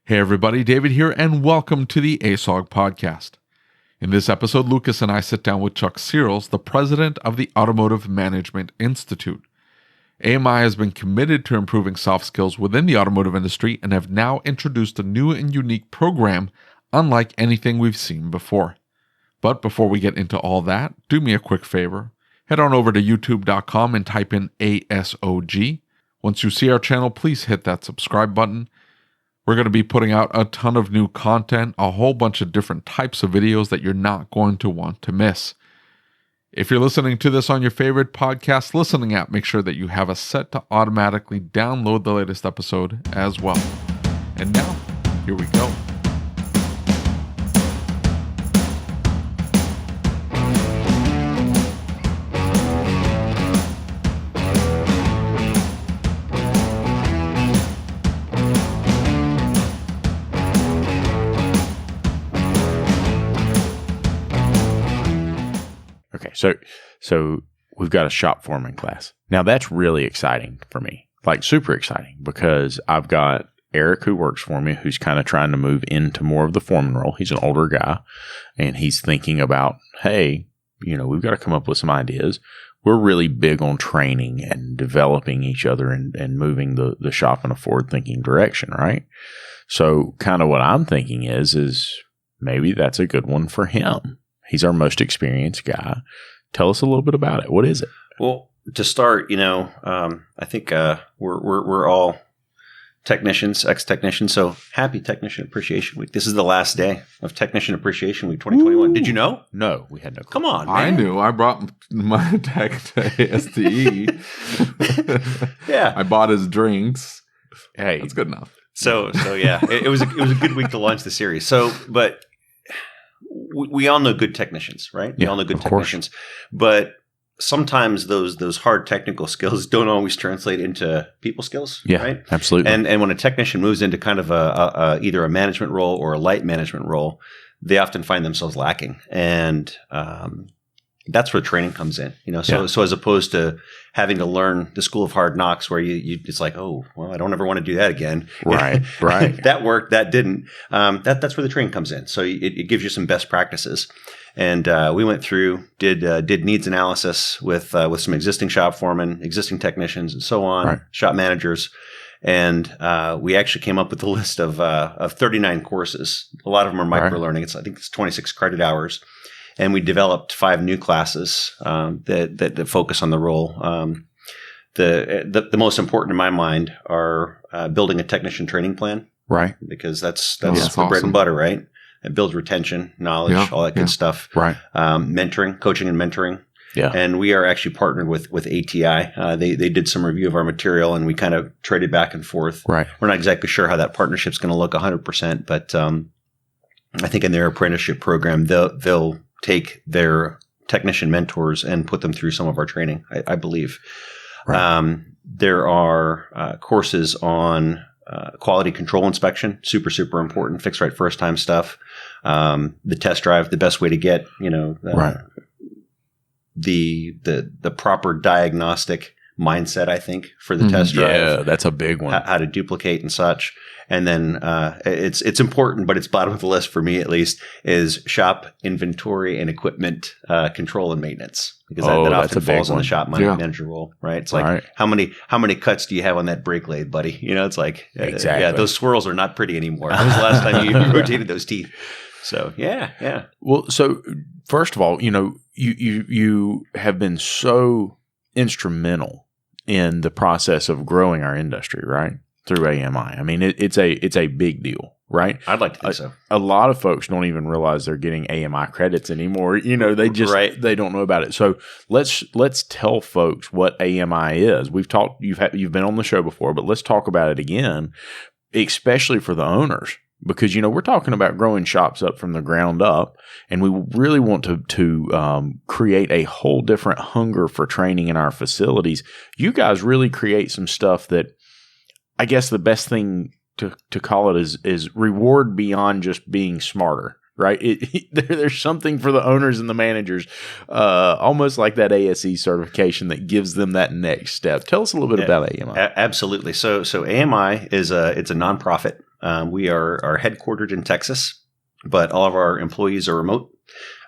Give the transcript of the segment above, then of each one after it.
Hey everybody, David here, and welcome to the ASOG podcast. In this episode, Lucas and I sit down with Chuck Searles, the president of the Automotive Management Institute. AMI has been committed to improving soft skills within the automotive industry and have now introduced a new and unique program unlike anything we've seen before. But before we get into all that, do me a quick favor. Head on over to youtube.com and type in ASOG. Once you see our channel, please hit that subscribe button. We're going to be putting out a ton of new content, a whole bunch of different types of videos that you're not going to want to miss. If you're listening to this on your favorite podcast listening app, make sure that you have it set to automatically download the latest episode as well. And now, here we go. Okay, so we've got a shop foreman class. Now that's really exciting for me, like super exciting, because I've got Eric who works for me, who's kind of trying to move into more of the foreman role. He's an older guy, and he's thinking about, hey, we've got to come up with some ideas. We're really big on training and developing each other and moving the shop in a forward-thinking direction, right? So kind of what I'm thinking is maybe that's a good one for him. He's our most experienced guy. Tell us a little bit about it. What is it? Well, to start, I think we're all technicians, ex-technicians. So happy Technician Appreciation Week. This is the last day of Technician Appreciation Week 2021. Ooh. Did you know? No, we had no clue. Come on, man. I knew. I brought my tech to ASTE. Yeah. I bought his drinks. Hey, that's good enough. So yeah, it was a good week to launch the series. But we all know good technicians, right? Yeah, we all know good of course. technicians, but sometimes those hard technical skills don't always translate into people skills. Yeah, right? Absolutely. And when a technician moves into kind of either a management role or a light management role, they often find themselves lacking, and that's where training comes in. So as opposed to having to learn the school of hard knocks, where you it's like, oh, well, I don't ever want to do that again. Right. That worked, that didn't. That's where the training comes in. So it gives you some best practices. And we went through, did needs analysis with some existing shop foremen, existing technicians, and so on, right. Shop managers. And we actually came up with a list of 39 courses. A lot of them are micro-learning. I think it's 26 credit hours. And we developed 5 new classes that focus on the role. The most important in my mind are building a technician training plan, right? Because that's the awesome. Bread and butter, right? It builds retention, knowledge, all that good stuff. Right. Mentoring, coaching, and mentoring. Yeah. And we are actually partnered with ATI. They did some review of our material, and we kind of traded back and forth. Right. We're not exactly sure how that partnership's going to look 100%, but I think in their apprenticeship program, they'll take their technician mentors and put them through some of our training, I believe. Right. There are courses on quality control inspection, super, super important, fixed right first time stuff. The test drive, the best way to get, the proper diagnostic mindset, I think, for the test drive. Yeah, that's a big one. How to duplicate and such. And then it's important, but it's bottom of the list for me at least, is shop inventory and equipment control and maintenance, because that often falls on the shop manager role, right? It's like how many cuts do you have on that brake lathe, buddy? It's like exactly. Those swirls are not pretty anymore. When was the last time you rotated those teeth? So yeah. Well, so first of all, you have been so instrumental in the process of growing our industry, right? Through AMI. I mean, it's a big deal, right? I'd like to think so. A lot of folks don't even realize they're getting AMI credits anymore. They just they don't know about it. So let's tell folks what AMI is. We've talked. You've been on the show before, but let's talk about it again, especially for the owners, because we're talking about growing shops up from the ground up, and we really want to create a whole different hunger for training in our facilities. You guys really create some stuff that, I guess the best thing to call it is reward beyond just being smarter, right? There's something for the owners and the managers, almost like that ASE certification that gives them that next step. Tell us a little bit about AMI. Absolutely. So AMI is it's a nonprofit We are headquartered in Texas, but all of our employees are remote.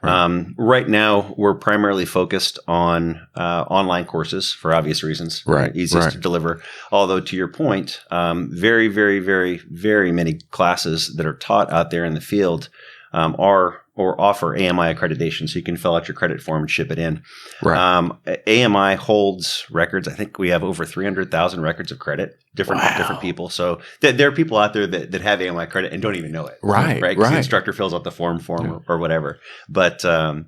Right now, we're primarily focused on online courses for obvious reasons. Right. Easiest to deliver. Although, to your point, very, very, very, very many classes that are taught out there in the field are or offer AMI accreditation, so you can fill out your credit form and ship it in. Right. AMI holds records. I think we have over 300,000 records of credit, different people. So there are people out there that have AMI credit and don't even know it. Right. Because the instructor fills out the form or whatever. But so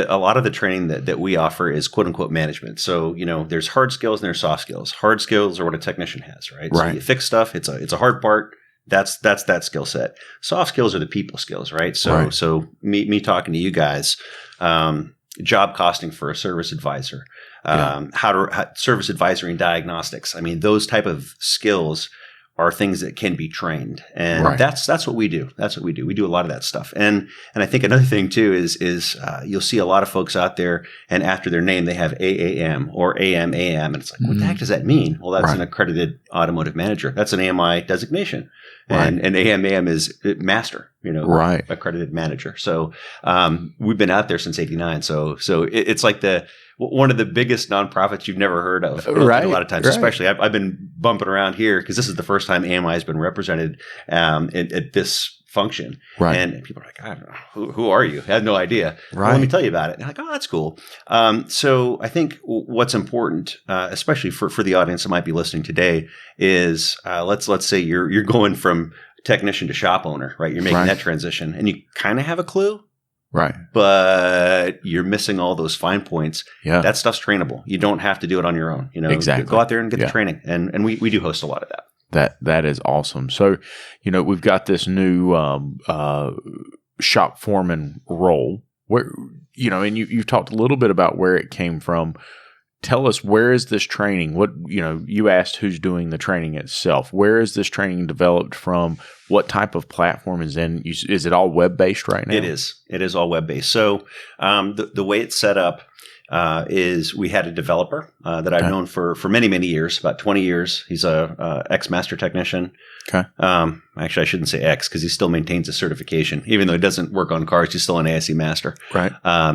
a lot of the training that we offer is quote unquote management. So, there's hard skills and there's soft skills. Hard skills are what a technician has, right? So you fix stuff. It's a hard part. That's that skill set. Soft skills are the people skills, right? So me talking to you guys, job costing for a service advisor, service advisory and diagnostics. I mean, those type of skills are things that can be trained, and that's what we do. That's what we do. We do a lot of that stuff, and I think another thing too is you'll see a lot of folks out there, and after their name they have AAM or AMAM, and it's like, what the heck does that mean? Well, that's an accredited automotive manager. That's an AMI designation. And AMAM is master, accredited manager. So we've been out there since '89. So it's like one of the biggest nonprofits you've never heard of. A lot of times, especially I've been bumping around here because this is the first time AMI has been represented at this function. Right. And people are like, I don't know, who are you? I had no idea. Right. Well, let me tell you about it. And I'm like, oh, that's cool. So I think what's important, especially for the audience that might be listening today, is let's say you're going from technician to shop owner, right? You're making that transition, and you kind of have a clue. Right. But you're missing all those fine points. Yeah. That stuff's trainable. You don't have to do it on your own. Exactly. Go out there and get the training. And we do host a lot of that. That is awesome. So, we've got this new shop foreman role where, and you've talked a little bit about where it came from. Tell us, where is this training? What, you asked who's doing the training itself. Where is this training developed from? What type of platform is in? Is it all web-based right now? It is. It is all web-based. So the way it's set up is we had a developer that I've known for many, many years, about 20 years. He's a ex-master technician. Okay. Actually, I shouldn't say ex because he still maintains a certification. Even though he doesn't work on cars, he's still an ASE master. Right.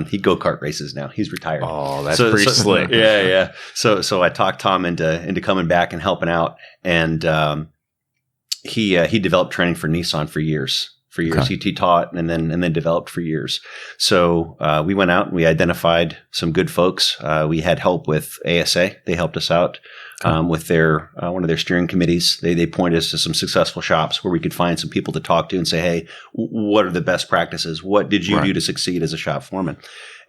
He go-kart races now. He's retired. Oh, that's pretty slick. Yeah. So I talked Tom into coming back and helping out. And he developed training for Nissan for years. Okay. He taught and then developed for years. So we went out and we identified some good folks. We had help with ASA. They helped us out with their one of their steering committees. They pointed us to some successful shops where we could find some people to talk to and say, hey, what are the best practices? What did you do to succeed as a shop foreman?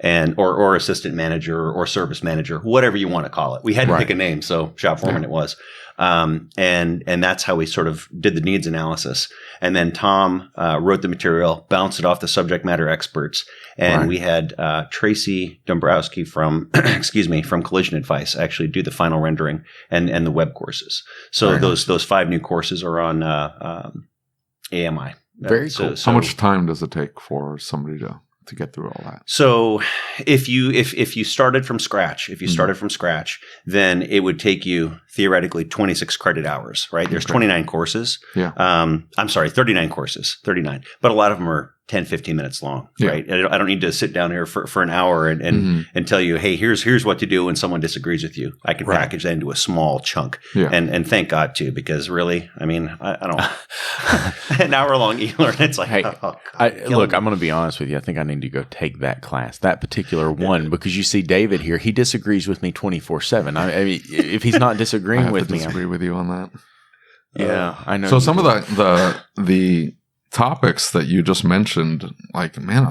And or assistant manager or service manager, whatever you want to call it. We had to pick a name, so shop foreman it was. And that's how we sort of did the needs analysis. And then Tom wrote the material, bounced it off the subject matter experts, and we had Tracy Dombrowski from from Collision Advice actually do the final rendering and the web courses. So those 5 new courses are on AMI. Very cool. How much time does it take for somebody to get through all that? So if you started from scratch, then it would take you theoretically 26 credit hours, right? There's 29 courses. Yeah. I'm sorry, 39 courses, 39. But a lot of them are 10, 15 minutes long, right? I don't need to sit down here for an hour and tell you, hey, here's what to do when someone disagrees with you. I can package that into a small chunk. Yeah. And thank God too, because really, I mean, I don't an hour long e-learn. It's like, hey, look, I'm going to be honest with you. I think I need to go take that class, that particular one, because you see David here, he disagrees with me 24/7. I mean, if he's not disagreeing with me, I disagree with you on that. Yeah, I know. So some of the topics that you just mentioned, like, man,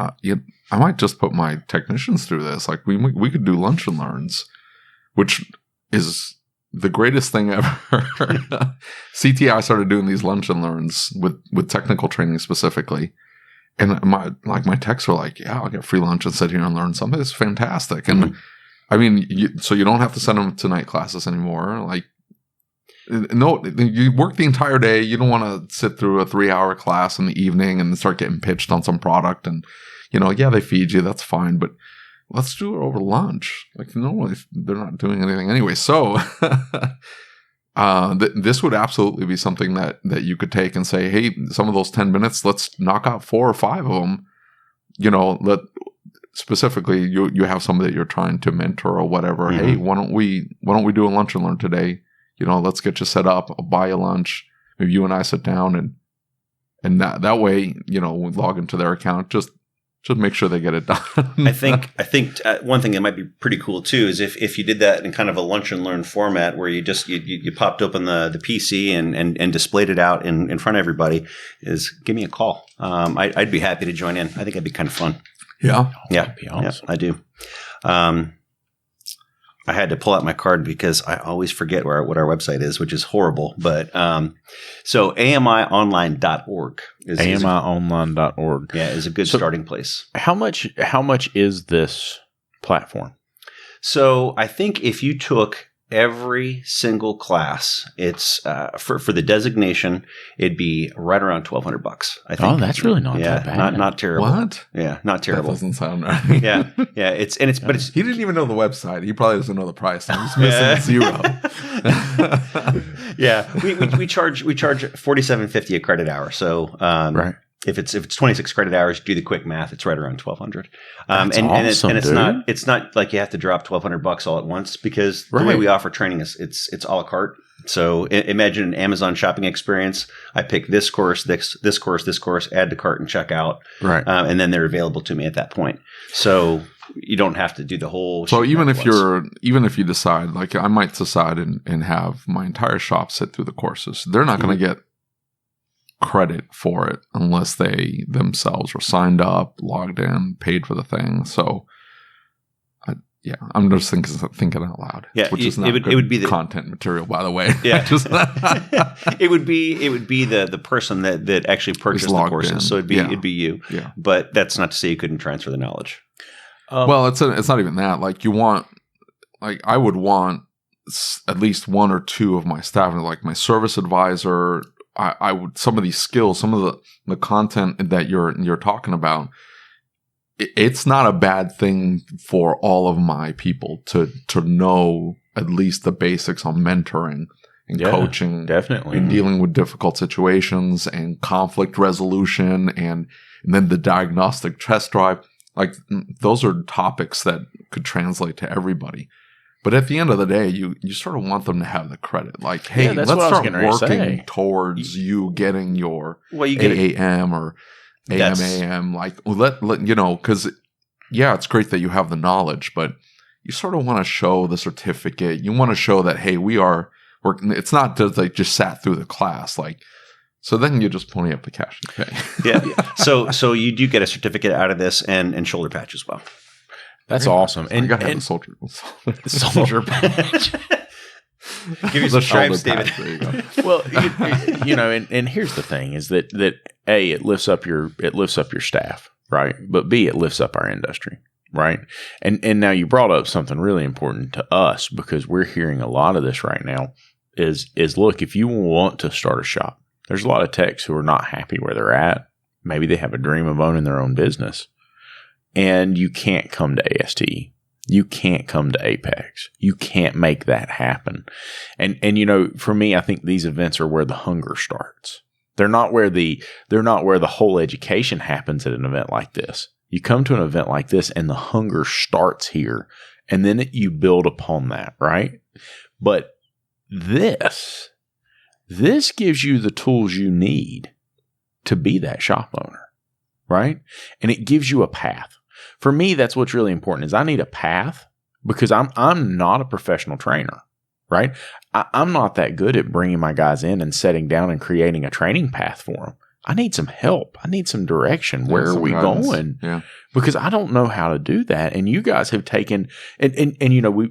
I might just put my technicians through this. Like, we could do lunch and learns, which is the greatest thing ever. CTI started doing these lunch and learns with technical training specifically, and my techs were like, yeah, I'll get free lunch and sit here and learn something. It's fantastic. And I mean, so you don't have to send them to night classes anymore. Like, no, you work the entire day. You don't want to sit through a 3-hour class in the evening and start getting pitched on some product. And, they feed you. That's fine. But let's do it over lunch. Like, no, they're not doing anything anyway. So this would absolutely be something that you could take and say, hey, some of those 10 minutes, let's knock out 4 or 5 of them. Specifically, you have somebody that you're trying to mentor or whatever. Mm-hmm. Hey, why don't we do a lunch and learn today? Let's get you set up. I'll buy you lunch. Maybe you and I sit down and that way, we log into their account. Just make sure they get it done. I think one thing that might be pretty cool too is if you did that in kind of a lunch and learn format where you just you popped open the PC and displayed it out in front of everybody, is give me a call. I'd be happy to join in. I think it'd be kind of fun. Yeah. Yeah. That'd be awesome. Yeah, I do. I had to pull out my card because I always forget what our website is, which is horrible. But so amionline.org is amionline.org. Yeah, is a good starting place. How much is this platform? So I think if you took every single class, it's for the designation, it'd be right around $1,200. I think. Oh, that's really not that bad. Not terrible. What? Yeah, not terrible. That doesn't sound right. Yeah. But it's. He didn't even know the website. He probably doesn't know the price. I'm just missing a 0. Yeah, we charge $47.50 a credit hour. So right. If it's 26 credit hours, do the quick math. It's right around $1,200. Awesome, it's not like you have to drop $1,200 all at once, because the right. way we offer training is it's a la carte. So imagine an Amazon shopping experience. I pick this course, this course, add to cart and check out. Right. And then they're available to me at that point. So you don't have to do the whole. So even if you decide, like I might decide and have my entire shop sit through the courses, they're not going to get credit for it unless they themselves were signed up, logged in, paid for the thing. So I'm just thinking out loud. Yeah, which is not it would be the content material, by the way. Yeah, it would be the person that actually purchased the courses. In. So it'd be you. Yeah, but that's not to say you couldn't transfer the knowledge. Well, it's not even that. Like I would want at least 1 or 2 of my staff, like my service advisor. I would, some of these skills, some of the content that you're talking about, it's not a bad thing for all of my people to know at least the basics on mentoring and coaching, definitely, and dealing with difficult situations and conflict resolution and then the diagnostic test drive. Like those are topics that could translate to everybody. But at the end of the day, you sort of want them to have the credit. Like, hey, let's start working towards you getting your AAM or AMAM. Like, let because it's great that you have the knowledge, but you sort of want to show the certificate. You want to show that, hey, we're. It's not just like just sat through the class, like. So then you just pony up the cash and pay. Yeah. So you do get a certificate out of this and shoulder patch as well. That's awesome. And you got to have the soldier patch. Give you some stripes, David. There you go. Well, and here's the thing: is that A, it lifts up your staff, right? But B, it lifts up our industry, right? And now you brought up something really important to us, because we're hearing a lot of this right now. Is look, if you want to start a shop, there's a lot of techs who are not happy where they're at. Maybe they have a dream of owning their own business. And you can't come to ASTE. You can't come to Apex. You can't make that happen. And for me, I think these events are where the hunger starts. They're not where the whole education happens at an event like this. You come to an event like this and the hunger starts here, and then you build upon that, right? But this gives you the tools you need to be that shop owner, right? And it gives you a path. For me, that's what's really important, is I need a path, because I'm not a professional trainer, right? I'm not that good at bringing my guys in and setting down and creating a training path for them. I need some help. I need some direction. Where are we going? Yeah. Because I don't know how to do that. And you guys have taken, and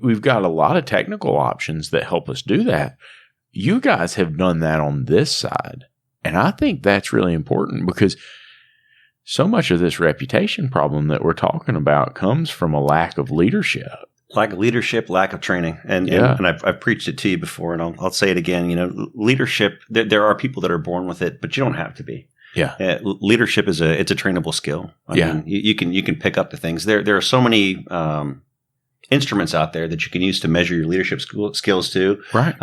we've got a lot of technical options that help us do that. You guys have done that on this side. And I think that's really important, because so much of this reputation problem that we're talking about comes from a lack of leadership. Lack of leadership, lack of training. And I've preached it to you before, and I'll say it again. Leadership, there are people that are born with it, but you don't have to be. Yeah. Leadership it's a trainable skill. I mean, you can pick up the things. There are so many instruments out there that you can use to measure your leadership skills too. Right.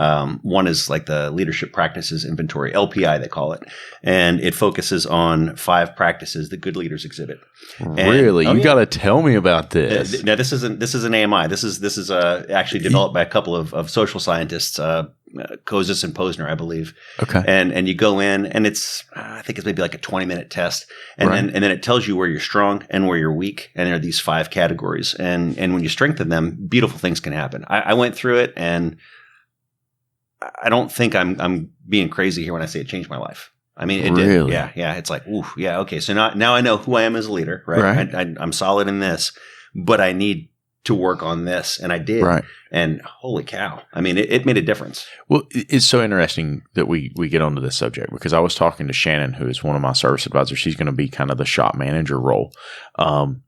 One is like the Leadership Practices Inventory, LPI they call it. And it focuses on 5 practices that good leaders exhibit. Really? You got to tell me about this. Now, this isn't AMI. This is actually developed by a couple of social scientists, Kozis and Posner, I believe. Okay. And you go in, and I think it's maybe like a 20-minute test, and then it tells you where you're strong and where you're weak, and there are these 5 categories, and when you strengthen them, beautiful things can happen. I went through it, and I don't think I'm being crazy here when I say it changed my life. I mean, it really? did. Yeah. It's like, ooh, yeah, okay. So now I know who I am as a leader, right? I'm solid in this, but I need to work on this, and I did. Right. And holy cow. I mean, it made a difference. Well, it's so interesting that we get onto this subject, because I was talking to Shannon, who is one of my service advisors. She's going to be kind of the shop manager role. And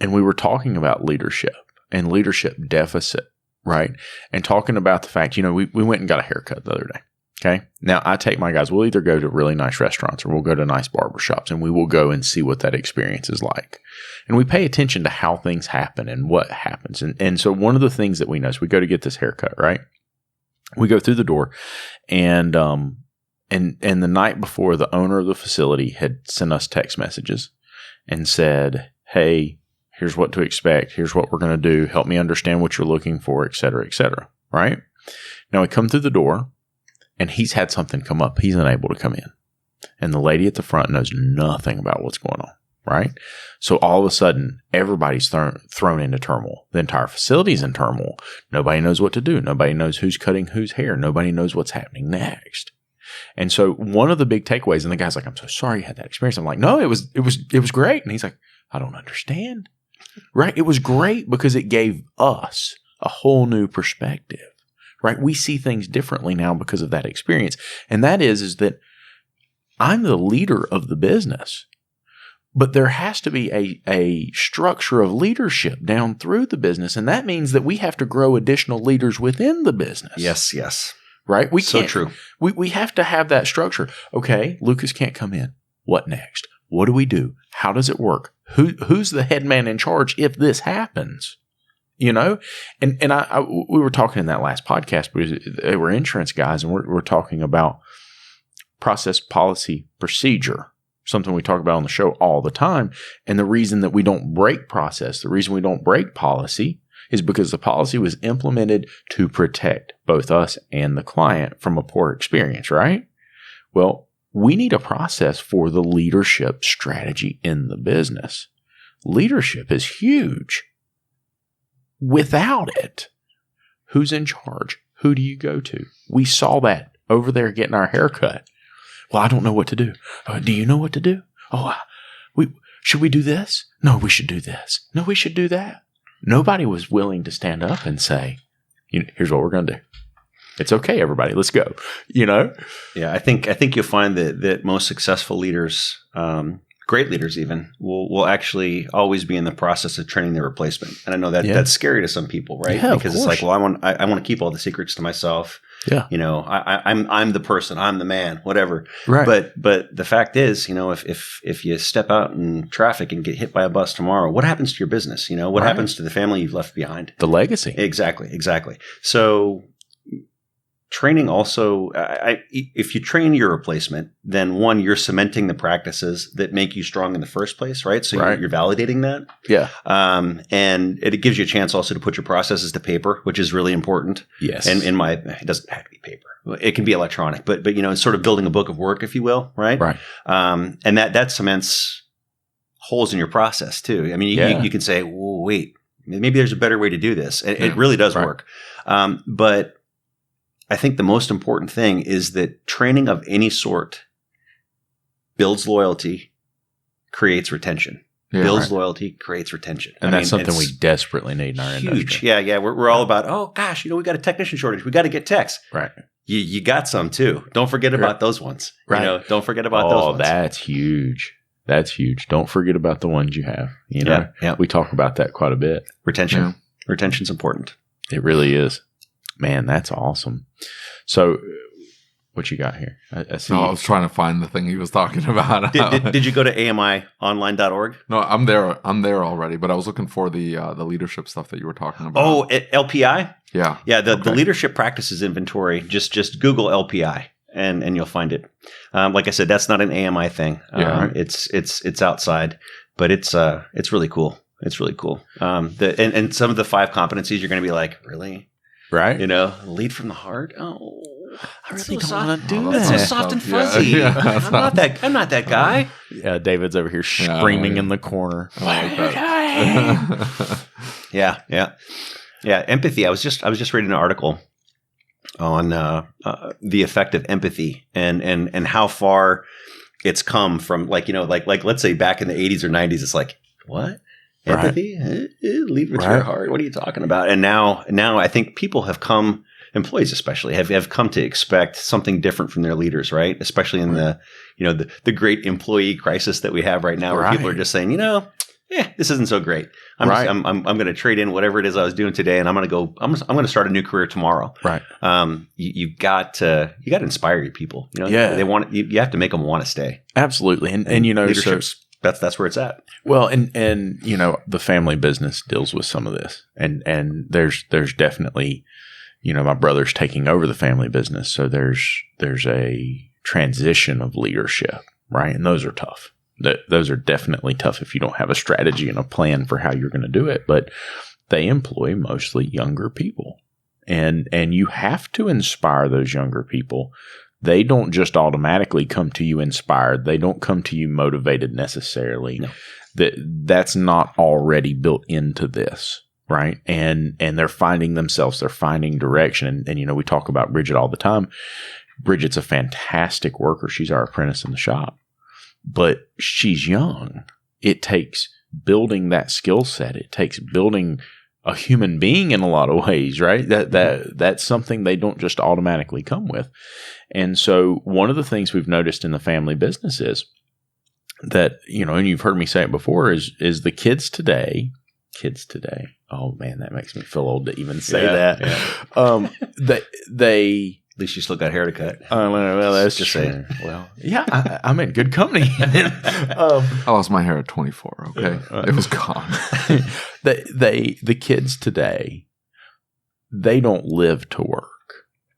we were talking about leadership and leadership deficit, right? And talking about the fact, we went and got a haircut the other day. Okay. Now I take my guys, we'll either go to really nice restaurants or we'll go to nice barbershops, and we will go and see what that experience is like. And we pay attention to how things happen and what happens. And so one of the things that we know is we go to get this haircut, right? We go through the door, and the night before, the owner of the facility had sent us text messages and said, hey, here's what to expect. Here's what we're going to do. Help me understand what you're looking for, et cetera, right? Now we come through the door, and he's had something come up. He's unable to come in. And the lady at the front knows nothing about what's going on, right? So all of a sudden, everybody's thrown into turmoil. The entire facility's in turmoil. Nobody knows what to do. Nobody knows who's cutting whose hair. Nobody knows what's happening next. And so one of the big takeaways, and the guy's like, I'm so sorry you had that experience. I'm like, no, it was great. And he's like, I don't understand. Right? It was great because it gave us a whole new perspective. Right? We see things differently now because of that experience. And that is that I'm the leader of the business, but there has to be a structure of leadership down through the business. And that means that we have to grow additional leaders within the business. Yes. Right? So true. We have to have that structure. Okay, Lucas can't come in. What next? What do we do? How does it work? Who's the head man in charge if this happens? And we were talking in that last podcast because they were insurance guys, and we're talking about process, policy, procedure, something we talk about on the show all the time. And the reason that we don't break process, the reason we don't break policy is because the policy was implemented to protect both us and the client from a poor experience, right? Well, we need a process for the leadership strategy in the business. Leadership is huge. Without it, who's in charge? Who do you go to? We saw that over there getting our hair cut. Well, I don't know what to do. Do you know what to do? Should we do this? No, we should do this. No, we should do that. Nobody was willing to stand up and say, here's what we're going to do. It's okay, everybody. Let's go. Yeah, I think you'll find that most successful leaders, great leaders even, will actually always be in the process of training their replacement. And I know that that's scary to some people, right? Yeah, because it's like, well, I want to keep all the secrets to myself. Yeah. I'm the person, I'm the man, whatever. Right. But the fact is, if you step out in traffic and get hit by a bus tomorrow, what happens to your business? What happens to the family you've left behind? The legacy. Exactly. So training also, if you train your replacement, then one, you're cementing the practices that make you strong in the first place, right? So you're validating that. Yeah. And it gives you a chance also to put your processes to paper, which is really important. Yes. And it doesn't have to be paper. It can be electronic, but it's sort of building a book of work, if you will, right? Right. And that cements holes in your process too. I mean, you can say, well, wait, maybe there's a better way to do this. And it really does work. But I think the most important thing is that training of any sort builds loyalty, creates retention. Loyalty, creates retention. And that's something we desperately need in our industry. Yeah. We're all about, oh gosh, we got a technician shortage. We got to get techs. Right. You got some too. Don't forget about those ones. Right. Don't forget about those ones. Oh, that's huge. That's huge. Don't forget about the ones you have. Yeah. We talk about that quite a bit. Retention. Yeah. Retention's important. It really is. Man, that's awesome. So What you got here? I see. No, I was trying to find the thing he was talking about. Did you go to amionline.org? No, I'm there already. But I was looking for the leadership stuff that you were talking about. Oh, LPI? Yeah. Yeah, the leadership practices inventory, just Google LPI and you'll find it. Like I said, that's not an AMI thing. It's outside, but it's really cool. It's really cool. And some of the 5 competencies you're going to be like, really? Right. Lead from the heart. Oh, I really don't want to do that. That's so soft and fuzzy. Yeah, I'm not that guy. Yeah, David's over here screaming in the corner. Yeah. Empathy. I was just reading an article on the effect of empathy and how far it's come from, like let's say back in the 80s or 90s. It's like, what? Empathy? Right. Lead with your heart. What are you talking about? And now I think people have come, employees especially, have come to expect something different from their leaders, right? Especially in the great employee crisis that we have right now, where people are just saying, this isn't so great. I'm going to trade in whatever it is I was doing today, and I'm going to start a new career tomorrow. Right. You've got to inspire your people. They want you have to make them want to stay. Absolutely, and leadership's that's where it's at. Well, and the family business deals with some of this, and there's definitely, my brother's taking over the family business, so there's a transition of leadership, right? And those are tough. Those are definitely tough if you don't have a strategy and a plan for how you're going to do it. But they employ mostly younger people, and you have to inspire those younger people. They don't just automatically come to you inspired. They don't come to you motivated necessarily. No. That's not already built into this, right? And they're finding themselves. They're finding direction. And we talk about Bridget all the time. Bridget's a fantastic worker. She's our apprentice in the shop. But she's young. It takes building that skill set. It takes building a human being in a lot of ways, right? That's something they don't just automatically come with. And so one of the things we've noticed in the family business is that, and you've heard me say it before, is the kids today. Oh man, that makes me feel old to even say that. Yeah. They at least you still got hair to cut. Well, that's just saying. Well, yeah, I'm in good company. I lost my hair at 24. Okay, it was gone. The kids today, they don't live to work.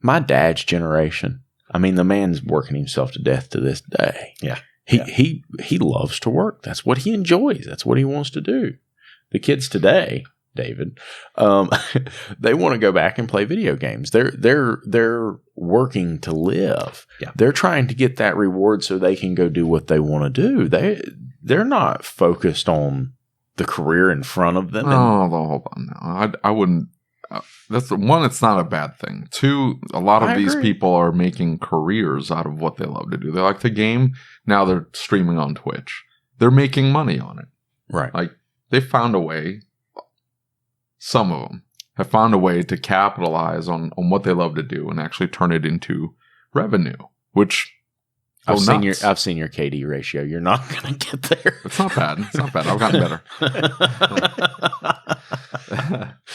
My dad's generation, the man's working himself to death to this day. Yeah, he loves to work. That's what he enjoys. That's what he wants to do. The kids today, David, they want to go back and play video games. They're working to live. Yeah. They're trying to get that reward so they can go do what they want to do. They're not focused on the career in front of them. Hold on now. I wouldn't. That's one. It's not a bad thing. Two, a lot of these people are making careers out of what they love to do. They like to game. Now they're streaming on Twitch. They're making money on it. Right. Like they found a way. Some of them have found a way to capitalize on what they love to do and actually turn it into revenue, which I've seen your KD ratio. You're not going to get there. It's not bad. I've gotten better.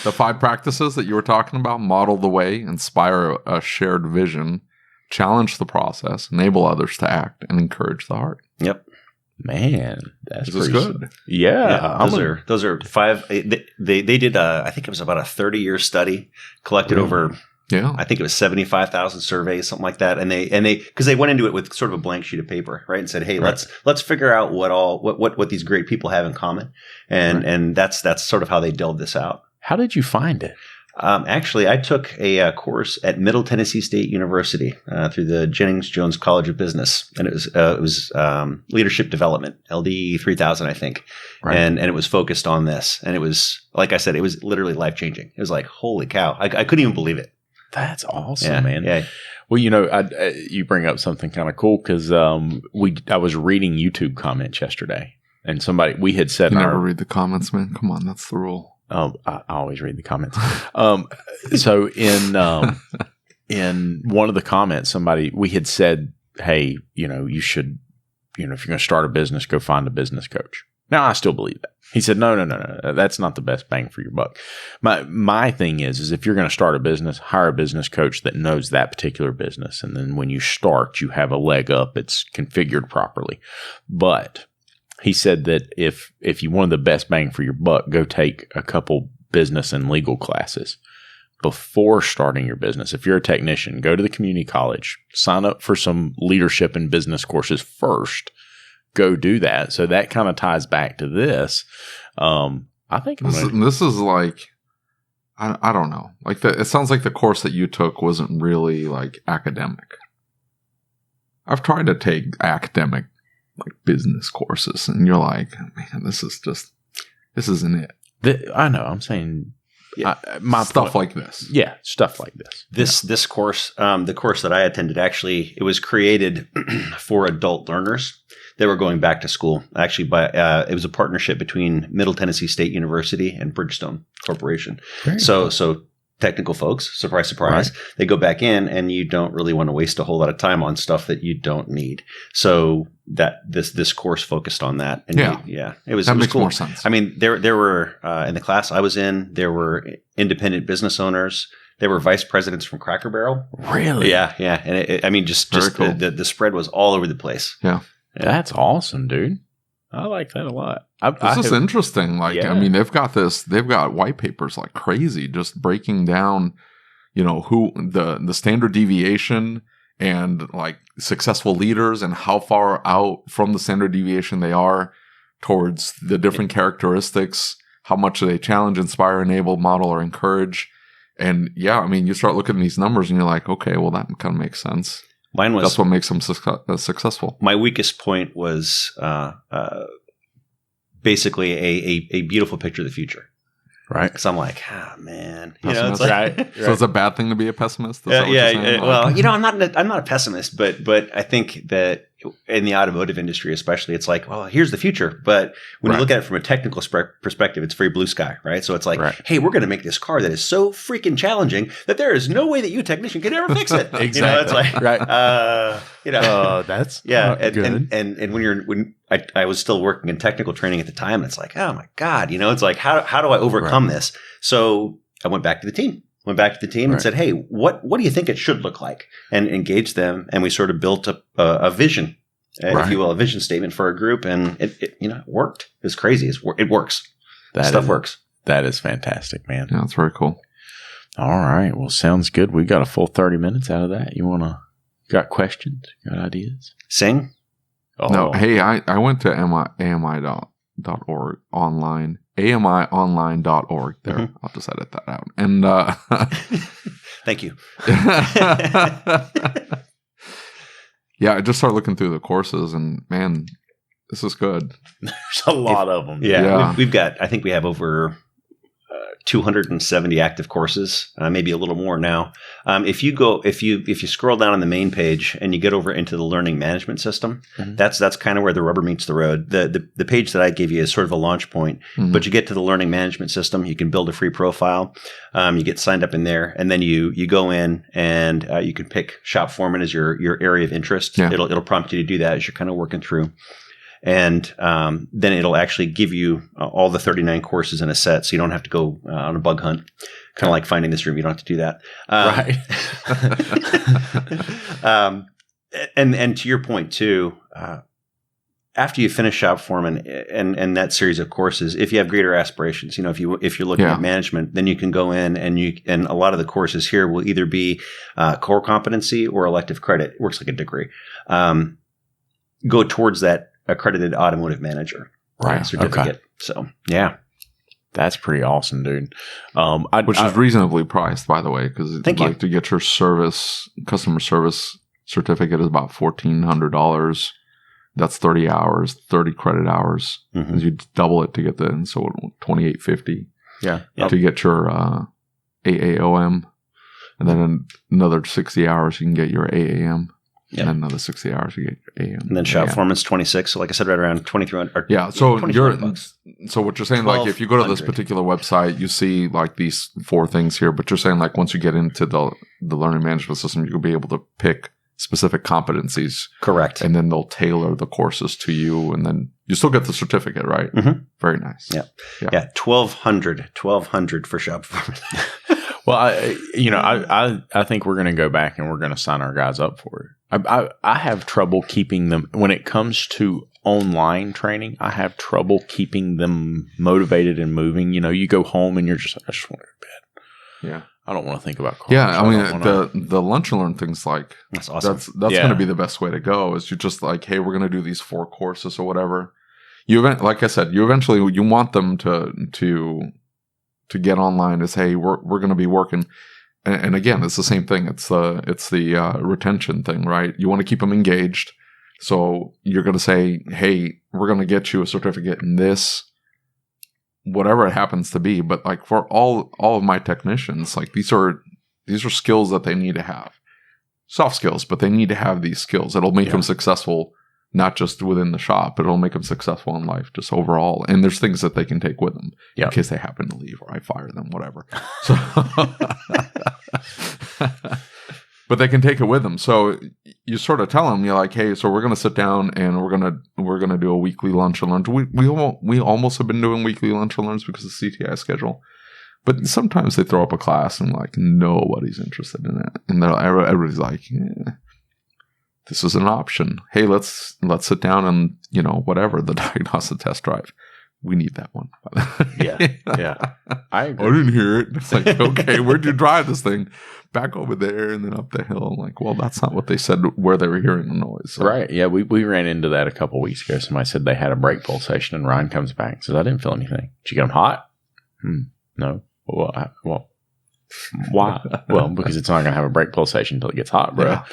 The 5 practices that you were talking about: model the way, inspire a shared vision, challenge the process, enable others to act, and encourage the heart. Yep. Man, that's good. Yeah, those are 5. They did I think it was about a 30-year study collected over. Yeah, I think it was 75,000 surveys, something like that. And they because they went into it with sort of a blank sheet of paper, right? And said, hey, let's figure out what these great people have in common, and that's sort of how they delved this out. How did you find it? Actually, I took a course at Middle Tennessee State University through the Jennings Jones College of Business, and it was leadership development, LD 3000, I think, and it was focused on this, and it was, like I said, it was literally life changing. It was like, holy cow, I couldn't even believe it. That's awesome, man. Yeah. Well, you bring up something kind of cool because I was reading YouTube comments yesterday, and we had said, you never read the comments, man. Come on, that's the rule. I always read the comments. So in one of the comments, we had said, hey, you should, if you're going to start a business, go find a business coach. Now, I still believe that. He said, no, that's not the best bang for your buck. My thing is if you're going to start a business, hire a business coach that knows that particular business. And then when you start, you have a leg up. It's configured properly. But he said that if you wanted the best bang for your buck, go take a couple business and legal classes before starting your business. If you're a technician, go to the community college, sign up for some leadership and business courses first. Go do that. So that kind of ties back to this. I think this is like, I don't know. Like it sounds like the course that you took wasn't really like academic. I've tried to take academic like business courses, and you're like, man, this isn't it. I know. I'm saying my stuff like this. Yeah, stuff like this. This course, the course that I attended, actually, it was created for adult learners. They were going back to school. Actually, it was a partnership between Middle Tennessee State University and Bridgestone Corporation. So technical folks, surprise, surprise, right. They go back in, and you don't really want to waste a whole lot of time on stuff that you don't need. So that this course focused on that. And it was makes cool. more sense. I mean, there were in the class I was in, there were independent business owners. There were vice presidents from Cracker Barrel. Really? Yeah. And just cool. the spread was all over the place. Yeah. That's awesome, dude. I like that a lot. This is interesting. Like, I mean, they've got white papers like crazy, just breaking down, who the standard deviation and like successful leaders and how far out from the standard deviation they are towards the different characteristics, how much they challenge, inspire, enable, model, or encourage. And I mean, you start looking at these numbers and you're like, okay, well, that kind of makes sense. That's what makes them successful. My weakest point was basically a beautiful picture of the future. Right. Because I'm like, man. It's like, right. So it's a bad thing to be a pessimist? Well, I'm not a pessimist, but I think that in the automotive industry especially, it's like, well, here's the future. But when you look at it from a technical perspective, it's very blue sky, right? So it's like, hey, we're going to make this car that is so freaking challenging that there is no way that you, technician, can ever fix it. Exactly. It's like, that's good. And when I was still working in technical training at the time, it's like, oh my God, it's like, how do I overcome this? So I went back to the team. And said, hey, what do you think it should look like? And engaged them. And we sort of built up a vision, if you will, a vision statement for a group. And it worked. It's crazy. It works. Stuff works. That is fantastic, man. Yeah, that's very cool. All right. Well, sounds good. We got a full 30 minutes out of that. Got questions? Got ideas? Sing? Oh. No. Hey, I went to AMI.org online. AMIonline.org. There, mm-hmm. I'll just edit that out. And thank you. I just started looking through the courses, and man, this is good. There's a lot of them. Yeah. We've got. I think we have over 270 active courses, maybe a little more now. If you scroll down on the main page and you get over into the learning management system, mm-hmm. that's kind of where the rubber meets the road. The page that I gave you is sort of a launch point, mm-hmm. but you get to the learning management system, you can build a free profile, you get signed up in there, and then you go in and you can pick shop foreman as your area of interest. Yeah. It'll prompt you to do that as you're kind of working through. And then it'll actually give you all the 39 courses in a set, so you don't have to go on a bug hunt. Kind of like finding this room, you don't have to do that. Right. And to your point too, after you finish Shop Foreman and that series of courses, if you have greater aspirations, if you're looking at management, then you can go in and a lot of the courses here will either be core competency or elective credit. It works like a degree. Go towards that accredited automotive manager certificate. Okay. So that's pretty awesome, dude. Which is reasonably priced, by the way, because to get your customer service certificate is about $1,400. That's 30 hours, 30 credit hours. Mm-hmm. You double it to get so $2,850. Yeah. To get your AAOM, and then another 60 hours you can get your AAM. Yep. And then another 60 hours you get your AM. And then shop foreman's 26. So like I said, right around 2,300. Yeah. So so what you're saying, like if you go to this particular website, you see like these 4 things here, but you're saying like once you get into the learning management system, you'll be able to pick specific competencies. Correct. And then they'll tailor the courses to you, and then you still get the certificate, right? Mm-hmm. Very nice. Yeah. 1,200 for shop performance. Well, I think we're going to go back and we're going to sign our guys up for it. I have trouble keeping them when it comes to online training. I have trouble keeping them motivated and moving. You go home and you're just, I just want to go to bed. Yeah. I don't want to think about cars. Yeah, I mean, the lunch and learn thing's like, that's awesome. That's going to be the best way to go. Is you just like, hey, we're going to do these 4 courses or whatever. Like I said, you want them to get online. Is, hey, we're going to be working, and again, it's the same thing. It's the retention thing, right? You want to keep them engaged, so you're going to say, hey, we're going to get you a certificate in this, whatever it happens to be. But like for all of my technicians, like these are skills that they need to have, soft skills, but they need to have these skills. It'll make them successful, not just within the shop, but it'll make them successful in life, just overall. And there's things that they can take with them in case they happen to leave or I fire them, whatever. So, but they can take it with them. So you sort of tell them, you're like, hey, so we're going to sit down and we're going to do a weekly lunch and learn. We almost have been doing weekly lunch and learns because of the CTI schedule. But sometimes they throw up a class and like nobody's interested in it, and everybody's like, this is an option. Hey, let's sit down and whatever, the diagnostic test drive. We need that one. Yeah. I agree. I didn't hear it. It's like, okay, where'd you drive this thing? Back over there and then up the hill. I'm like, well, that's not what they said where they were hearing the noise. So. Right. Yeah, we ran into that a couple weeks ago. Somebody said they had a brake pulsation, and Ryan comes back and says, I didn't feel anything. Did you get them hot? No. Well, why? Well, because it's not going to have a brake pulsation until it gets hot, bro. Yeah.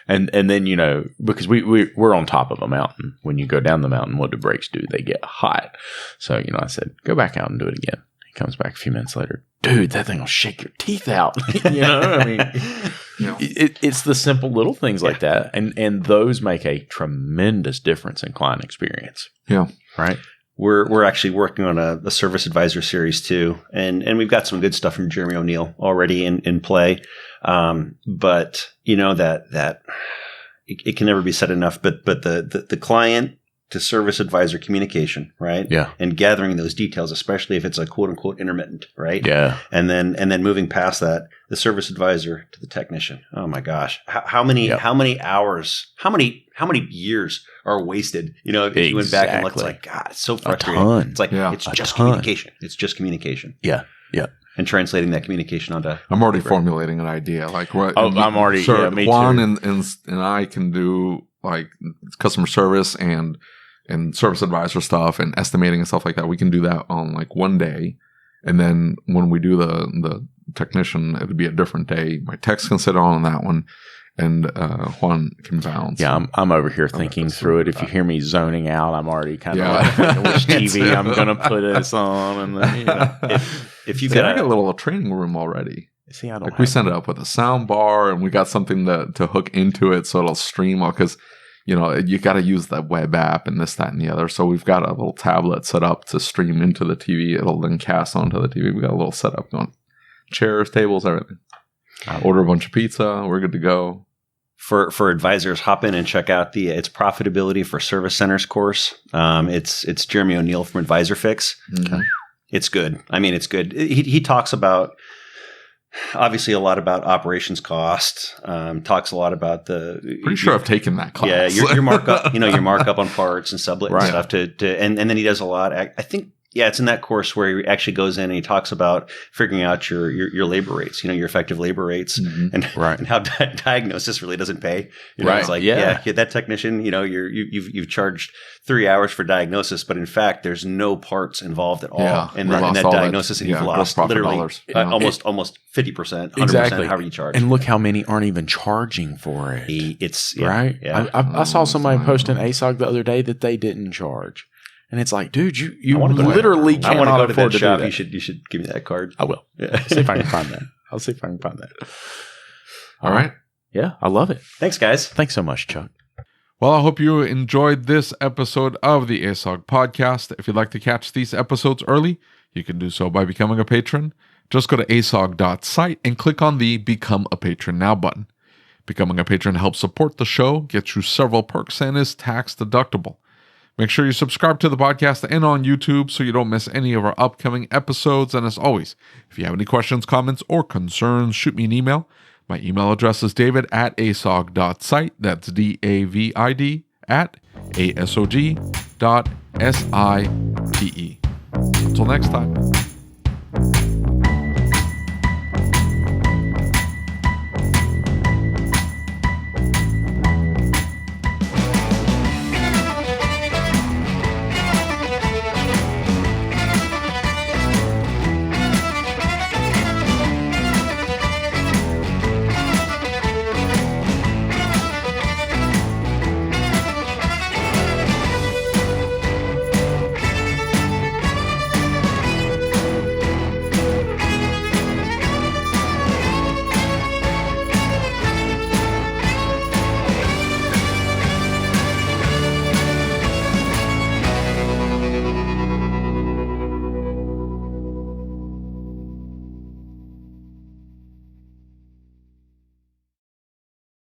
And then, because we're on top of a mountain. When you go down the mountain, what do brakes do? They get hot. So, I said, go back out and do it again. He comes back a few minutes later. Dude, that thing will shake your teeth out. I mean, it's the simple little things like that. And those make a tremendous difference in client experience. Yeah. Right. We're actually working on a service advisor series too, and we've got some good stuff from Jeremy O'Neill already in play. But that it can never be said enough. But the client to service advisor communication, right? Yeah. And gathering those details, especially if it's a quote unquote intermittent, right? Yeah. And then moving past that, the service advisor to the technician. Oh my gosh, how many hours, how many years are wasted? If you went back and looked, it's like, God, it's so frustrating. It's like it's just communication. It's just communication. Yeah. Yeah. And translating that communication onto. I'm already formulating an idea. Like what? Oh, I'm already. So yeah, me Juan too. and I can do like customer service and service advisor stuff and estimating and stuff like that. We can do that on like one day, and then when we do the technician, it'll be a different day. My techs can sit on that one, and Juan can bounce. Yeah, I'm over here thinking through it. If you hear me zoning out, I'm already kind of like thinking which TV I'm going to put this on, and then if you got a little training room already. See, I don't. We set it up with a sound bar, and we got something to hook into it so it'll stream because. You got to use that web app and this, that, and the other. So we've got a little tablet set up to stream into the TV. It'll then cast onto the TV. We got a little setup going. Chairs, tables, everything. Order a bunch of pizza. We're good to go. For advisors, hop in and check out it's Profitability for Service Centers course. It's Jeremy O'Neill from Advisor Fix. Mm-hmm. It's good. I mean, it's good. He talks about obviously a lot about operations cost. Talks a lot about pretty sure I've taken that class. Yeah, your markup. Your markup on parts and sublet and stuff. And then he does a lot. I think. Yeah, it's in that course where he actually goes in and he talks about figuring out your labor rates, your effective labor rates, and how diagnosis really doesn't pay. It's like that technician, you've charged 3 hours for diagnosis, but in fact there's no parts involved at all in that diagnosis, and you've lost literally almost 50%, 100%, exactly. however you charge. And look how many aren't even charging for it. It's right. Yeah. I saw somebody post an ASOG the other day that they didn't charge. And it's like, dude, you literally cannot afford to do that. You should give me that card. I will. Yeah. See if I can find that. I'll see if I can find that. All right. Yeah, I love it. Thanks, guys. Thanks so much, Chuck. Well, I hope you enjoyed this episode of the ASOG podcast. If you'd like to catch these episodes early, you can do so by becoming a patron. Just go to asog.site and click on the Become a Patron Now button. Becoming a patron helps support the show, gets you several perks, and is tax deductible. Make sure you subscribe to the podcast and on YouTube so you don't miss any of our upcoming episodes. And as always, if you have any questions, comments, or concerns, shoot me an email. My email address is david@asog.site. That's david@asog.site. Until next time.